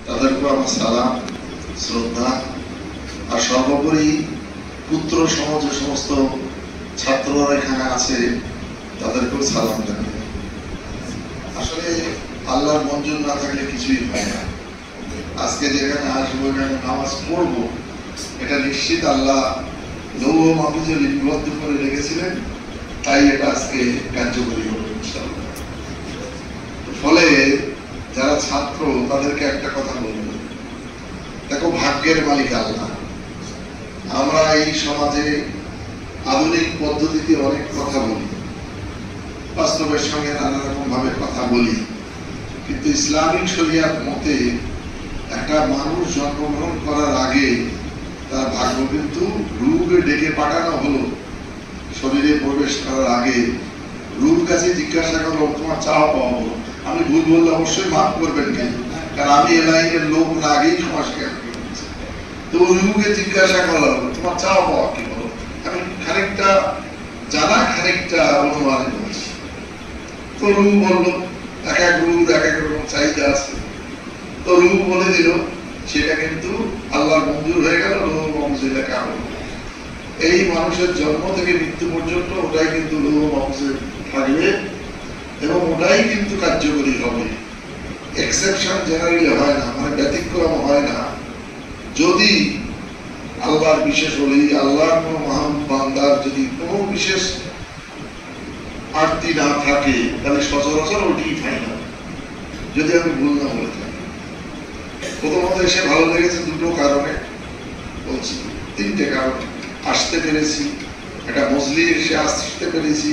তাদেরকেও আমার সালাম, শ্রদ্ধা। আর সর্বোপরি পুত্র সমাজ যে সমস্ত ছাত্ররা এখানে আছে তাদেরকেও সালাম জানাই। আসলে আল্লাহর মঞ্জুর না থাকলে কিছুই হয় না। আজকে যেখানে আসবো, এখানে নামাজ পড়বো, এটা নিশ্চিত আল্লাহ লৌহ মাহফুজে লিপিবদ্ধ করে রেখেছিলেন, তাই এটা আজকে কার্যকরী হলো ইনশাআল্লাহ। ফলে যারা ছাত্র তাদেরকে একটা কথা বলবো, দেখো ভাগ্যের মালিক আল্লাহ। আমরা এই সমাজে আধুনিক পদ্ধতিতে অনেক কথা বলি, বাস্তবের সঙ্গে নানা রকম ভাবে কথা বলি, কিন্তু ইসলামিক শরিয়াত মতে একটা মানুষ জন্মগ্রহণ করার আগে তার ভাগ্য কিন্তু রূপে ডেকে পাঠানো হলো। শরীরে প্রবেশ করার আগে রূপ কাছে জিজ্ঞাসা করলো, তোমার চাওয়া পাওয়া হলো। আমি ভুল বললে অবশ্যই মাফ করবেন, কেন? কারণ আমি এ লাইনের লোক না, আগেই সমাজ জ্ঞান করেছি। তো রূপকে জিজ্ঞাসা করা হলো, তোমার চাওয়া পাওয়া কি হলো? আমি খানিকটা জানা, খানিকটা অনুমান করেছি। তো রূপ বললো, এক এক রূপ এক এক রকম চাহিদা আছে। তো রূপ বলে দিল, সেটা কিন্তু আল্লাহর মঞ্জুর হয়ে গেল, লৌহ মাহফুজে লেখা হলো। এই মানুষের জন্ম থেকে মৃত্যু পর্যন্ত ওটাই কিন্তু লৌহ মাহফুজে থাকবে এবং ওটাই কিন্তু কার্যকরী হবে। এক্সেপশন জেনারেলি হয় না, মানে ব্যতিক্রম হয় না। যদি আল্লাহর বিশেষ হলি, আল্লাহর কোন মহান বান্দার যদি কোনো বিশেষ আরতি না থাকে, তাহলে সচরাচর ওটি হয় না, যদি আমি ভুল না বলে থাকি। প্রথমত এসে ভালো লেগেছে দুটো কারণে, বলছি তিনটে কারণ। আসতে পেরেছি, একটা মজলি এসে আসতে পেরেছি।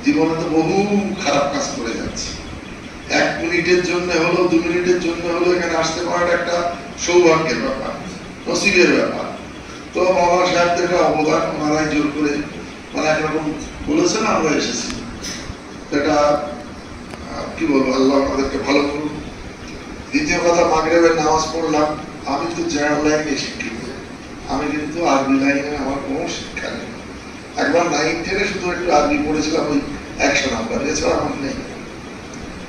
জীবনে তো বহু খারাপ কাজ করে যাচ্ছে, 1 মিনিটের জন্য হলো, 2 মিনিটের জন্য হলো এখানে আসতে পারাটা একটা সৌভাগ্যের ব্যাপার, নসিবের ব্যাপার। তো মাওলানা সাহেবদের অবদান ওনারাই জোর করে মানে একরকম বলেছেন, আমরা এসেছি। এটা কি বলবো, আল্লাহ আমাদেরকে ভালো করুন। দ্বিতীয় কথা, মাগরিবের নামাজ পড়লাম। আমি তো জেনারেল লাইনে শিক্ষিত, আমি কিন্তু আরবি লাইনে আমার কোনো শিক্ষা নেই। একবার 9-10 শুধু একটু আরবি পড়েছিলাম, ওই 100 নাম্বার, এছাড়া আমার নেই।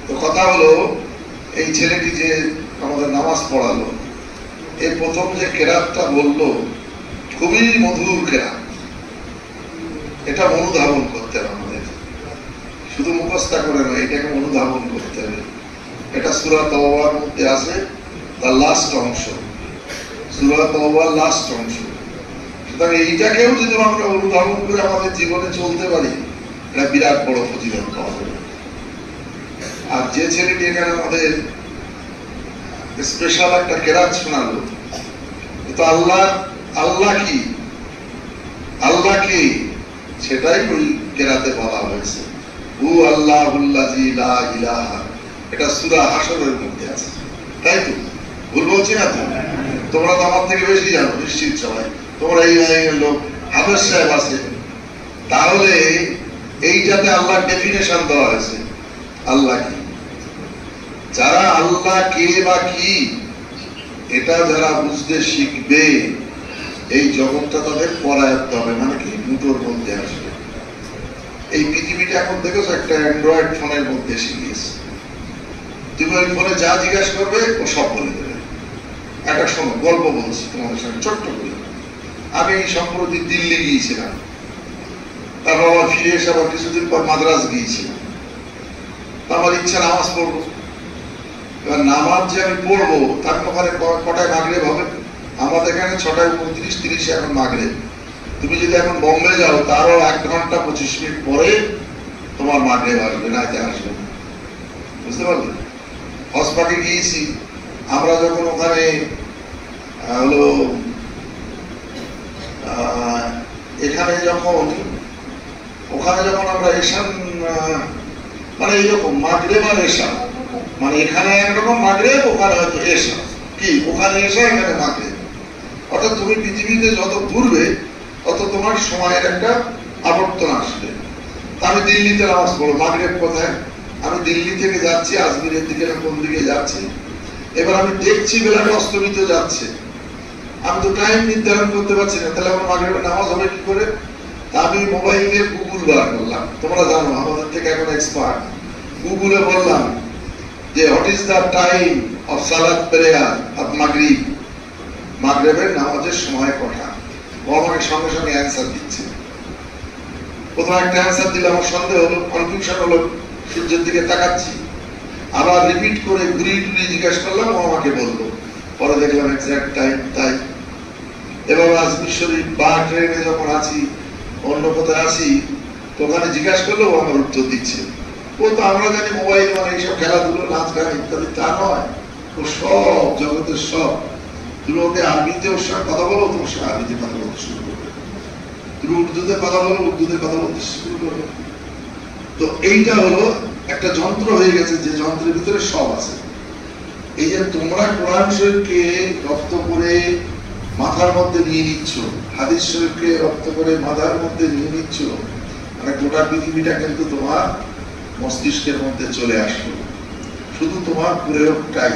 তো কথা হলো, এই ছেলেটি যে আমাদের নামাজ পড়ালো, এই প্রথম যে কেরাতটা বললো, খুবই মধুর কেরাত। এটা অনুধাবন করতে হবে আমাদের, শুধু মুখস্থ করে নয়, এটাকে অনুধাবন করতে হবে। এটা সূরা তাওবার মধ্যে আছে, তার লাস্ট অংশ, সূরা তাওবার লাস্ট অংশ। সুতরাং এইটাকেও যদি আমরা অনুধাবন করে আমাদের জীবনে চলতে পারি, এটা বিরাট বড় ফজিলত পাওয়া যাবে। আর যে ছেলেটি এখানে আমাদের স্পেশাল একটা কেরাত শোনালো, তো আল্লাহ কি, আল্লাহ কি, সেটাই ওই কেরাতে বলা হয়েছে। হু আল্লাহুল্লাযী লা ইলাহা, এটা সূরা হাশরের মধ্যে আছে, তাই তো? ভুল বলছি না তো? তোমরা তো আমার থেকে বেশি জানো নিশ্চিত সবাই, তোমরা এই লাইনের লোক। হাফেজ সাহেব আছে। তাহলে এইটাতে আল্লাহর ডেফিনেশন দেওয়া হয়েছে, আল্লাহ কি। যারা আল্লাহ কে বা কি এটা যারা বুঝতে শিখবে, এই জগৎটা তাদের পরায়ত্ত হবে, মানে কি মুঠোর মধ্যে আসবে। এই পৃথিবীটা এখন দেখেছো একটা অ্যান্ড্রয়েড ফোনের মধ্যে এসে গিয়েছে। তুমি ওই ফোনে যা জিজ্ঞাসা করবে ও সব বলে দেবে। একটা শোনো, গল্প বলছি তোমাদের সঙ্গে ছোট্ট করে। আমি সম্প্রতি দিল্লি গিয়েছিলাম, তারপর আবার ফিরে এসে আবার কিছুদিন পর মাদ্রাজ গিয়েছিলাম। আমার ইচ্ছা নামাজ পড়বো। এবার নামাজ যে আমি পড়বো, তার ওখানে কটায় মাগরিব হবে? আমাদের এখানে 6:29-30 এখন মাগরিব। তুমি যদি এখন বোম্বে যাও, তারও 1 ঘন্টা 25 মিনিট পরে তোমার মাগরিব আসবে, রাতে আসবে না। বুঝতে পারলে? হজ পাকে গিয়েছি আমরা, যখন ওখানে হলো এখানে যখন ওখানে যখন আমরা এশান, মানে এইরকম মাগরিব আর এশা, মানে এখানে একরকম মাগরিব, ওখানে হয়তো এশা, কি ওখানে এশা এখানে মাগরিব। অর্থাৎ তুমি পৃথিবীতে যত ঘুরবে তত তোমার সময়ের একটা আবর্তন আসবে। আমি দিল্লিতে নামাজ পড়বো, মাগরিব কোথায়? আমি দিল্লি থেকে যাচ্ছি আজমিরের দিকে না কোন দিকে যাচ্ছি, এবার আমি দেখছি বেলাটা অস্তমিত যাচ্ছে, আমি তো টাইম নির্ধারণ করতে পারছি না, তাহলে আমার মাগরিবের নামাজ হবে কি করে? আমি মোবাইলে গুগল বার করলাম, তোমরা জানো আমাদের থেকে এখন এক্সপার্ট। গুগলে বললাম যে what is the time of সালাত প্রেয়ার অফ মাগরিব, মাগরিবের নামাজের সময় কটা? ও আমাকে সঙ্গে সঙ্গে অ্যান্সার দিচ্ছে। প্রথম একটা অ্যান্সার দিলে আমার সন্দেহ হলো, কনফিউশন হলো, সূর্যের দিকে তাকাচ্ছি, আবার রিপিট করে ঘুরিয়ে টুরিয়ে জিজ্ঞাসা করলাম, ও আমাকে বললো, পরে দেখলাম এক্সাক্ট টাইম তাই। এবার আজমির শরীফ বা ট্রেনে যখন আছি, অন্য কোথায় আছি, তো ওখানে জিজ্ঞাসা করলেও আমার উত্তর দিচ্ছে। ও তো আমরা জানি মোবাইল মানে এইসব খেলাধুলো, নাচ গান ইত্যাদি, তা নয়, ও সব জগতের সব। তুমি ওকে আরবিতে ওর সঙ্গে কথা বলো, তোমার সঙ্গে আরবিতে কথা বলতে শুরু করবে। তুমি উর্দুতে কথা বলো, উর্দুতে কথা বলতে শুরু করবে। তো এইটা হলো একটা যন্ত্র হয়ে গেছে, যে যন্ত্রের ভিতরে সব আছে। এই যে তোমরা কোরআন শরীফকে রপ্ত করে মাথার মধ্যে নিয়ে নিচ্ছ, হাদিস শরীফকে রপ্ত করে মাথার মধ্যে নিয়ে নিচ্ছ, মানে গোটা পৃথিবীটা কিন্তু তোমার মস্তিষ্কের মধ্যে চলে আসলো, শুধু তোমার প্রয়োগটাই।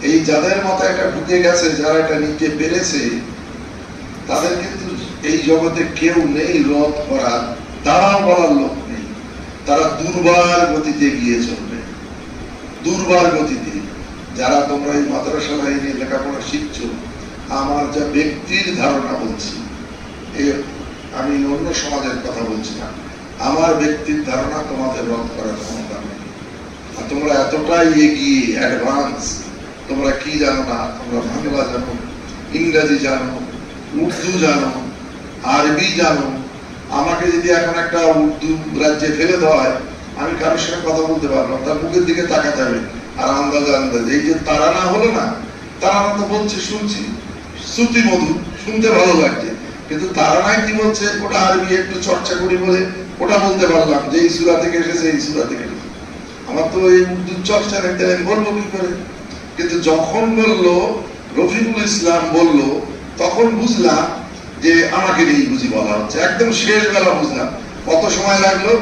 এই যাদের মাথায় এটা ঢুকে গেছে, যারা এটা নিতে পেরেছে, তাদের কিন্তু এই জগতে কেউ নেই রোধ করার, দাঁড়াও বলার লোক নেই। তারা দুর্বার গতিতে গিয়ে চলবে, দুর্বার গতিতে। যারা তোমরা এই মাদ্রাসা লাইনে লেখাপড়া শিখছো, আমার যা ব্যক্তির ধারণা বলছি, আমি অন্য সমাজের কথা বলছি না, আমার ব্যক্তির ধারণা তোমাদের রোধ করার ক্ষমতা নেই। আর তোমরা এতটাই এগিয়ে অ্যাডভান্স, তোমরা কি জানো না, তোমরা বাংলা জানো, ইংরেজি জানো, উর্দু জানো, আরবি জানো। আমাকে যদি এখন একটা উর্দু রাজ্যে ফেলে দেওয়া হয়, আমি কারোর সঙ্গে কথা বলতে পারবো, তার মুখের দিকে তাকাতে হবে আর আন্দাজ আন্দাজ। এই যে তারা না হলো না, তারা তো বলছে শুনছি, শ্রুতি মধু, শুনতে ভালো লাগছে, কিন্তু তারা নাই কি বলছে, ওটা আরবি একটু চর্চা করি বলে ওটা বলতে পারলাম যে এই সূরা থেকে এসেছে, এই সূরা থেকে এসেছে। আমার তো এই উর্দু চর্চা নেই, আমি বলবো কি করে? কিন্তু যখন বললো রফিকুল ইসলাম বললো, তখন বুঝলাম যে আমাকে নিয়ে বুঝি বলা হচ্ছে। একদম শেষ বেলা বুঝলাম। কত সময় লাগলো,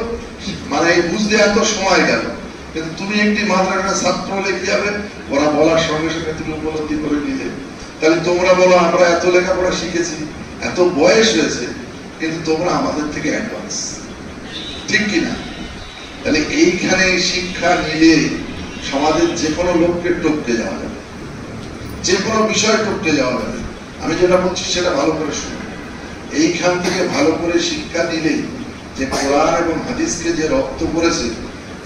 মানে বুঝতে এত সময় গেল। কিন্তু তুমি একটি মাদ্রাসার ছাত্র হলে কি হবে, ওরা বলার সঙ্গে সঙ্গে তুমি উপলব্ধি করে নিলে। তাহলে তোমরা বলো আমরা এত লেখাপড়া শিখেছি, এত বয়স হয়েছে, কিন্তু তোমরা আমাদের থেকে অ্যাডভান্স, ঠিক কিনা? তাহলে এইখানে শিক্ষা নিলে সমাজের যে কোনো লোককে টপকে যাওয়া যাবে, যে কোনো বিষয় টপকে যাওয়া যাবে। আমি যেটা বলছি সেটা ভালো করে শুনো। এইখান থেকে ভালো করে শিক্ষা নিলে, যে কোরআন এবং হাদিসকে যে রপ্ত করেছে,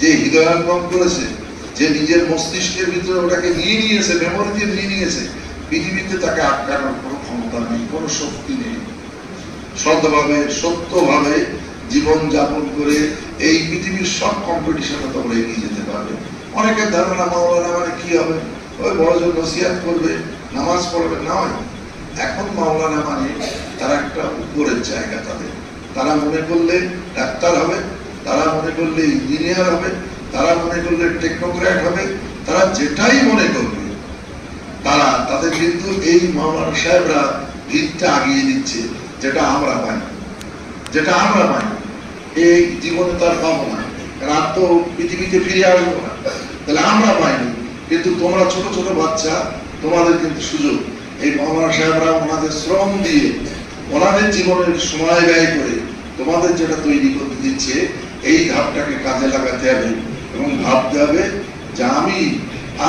যে হৃদয়ঙ্গম করেছে, যে নিজের মস্তিষ্কের ভিতরে ওটাকে নিয়ে নিয়েছে, মেমোরি দিয়ে নিয়ে নিয়েছে, পৃথিবীতে তাকে আটকানোর কোনো ক্ষমতা নেই, কোনো শক্তি নেই। সৎভাবে সত্যভাবে জীবন যাপন করে এই পৃথিবীর সব কম্পিটিশনে তোমরা এগিয়ে যেতে পারবে। অনেকের ধারণা মাওলানা মানে কি হবে, ওই বড়জন নসিহত করবে, নামাজ পড়বে, নয়। এখন মাওলানা মানে তারা একটা উপরের জায়গা, তাদের, তারা মনে করলে ডাক্তার হবে, তারা মনে করলে ইঞ্জিনিয়ার হবে, তারা মনে করলে টেকনোক্র্যাট হবে, তারা যেটাই মনে করবে, তারা তাদের কিন্তু এই মাওলানা সাহেবরা ভিতটা আগিয়ে দিচ্ছে, যেটা আমরা পাই, যেটা আমরা পাই এই জীবনে তার পাবো না, কারণ আর তো পৃথিবীতে ফিরে আসবো না। তাহলে আমরা পাইনি, কিন্তু তোমরা ছোট ছোট বাচ্চা, তোমাদের কিন্তু সুযোগ। এই মাওলানা সাহেবরা ওনাদের শ্রম দিয়ে, ওনাদের জীবনের সময় ব্যয় করে তোমাদের যেটা তৈরি করতে দিচ্ছে, এই ধাপটাকে কাজে লাগাতে হবে এবং ভাবতে হবে যে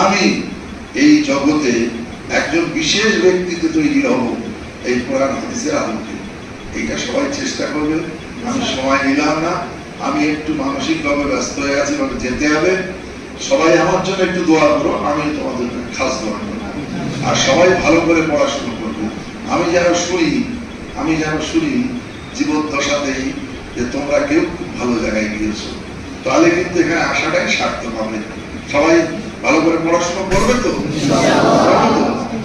আমি এই জগতে একজন বিশেষ ব্যক্তিতে তৈরি হব এই কোরআন হাদিসের আলোকে। এইটা সবাই চেষ্টা করবে। আমি সময় নিলাম না, আমি একটু মানসিকভাবে ব্যস্ত হয়ে আছি, মানে যেতে হবে। সবাই আমার জন্য একটু দোয়া করো, আমি তোমাদের খাস দোয়া করবো। আর সবাই ভালো করে পড়াশোনা করবো। আমি যেন শুনি জীবদ্দশাতেই যে তোমরা কেউ খুব ভালো জায়গায় গিয়েছো, তাহলে কিন্তু এখানে আসাটাই সার্থক হবে। সবাই ভালো করে পড়াশোনা করবে তো?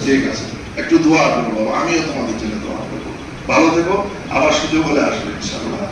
ঠিক আছে, একটু দোয়া করবো, আমিও তোমাদের জন্য দোয়া করবো। ভালো থেকো, আবার সুযোগ হলে আসবে ইনশাআল্লাহ।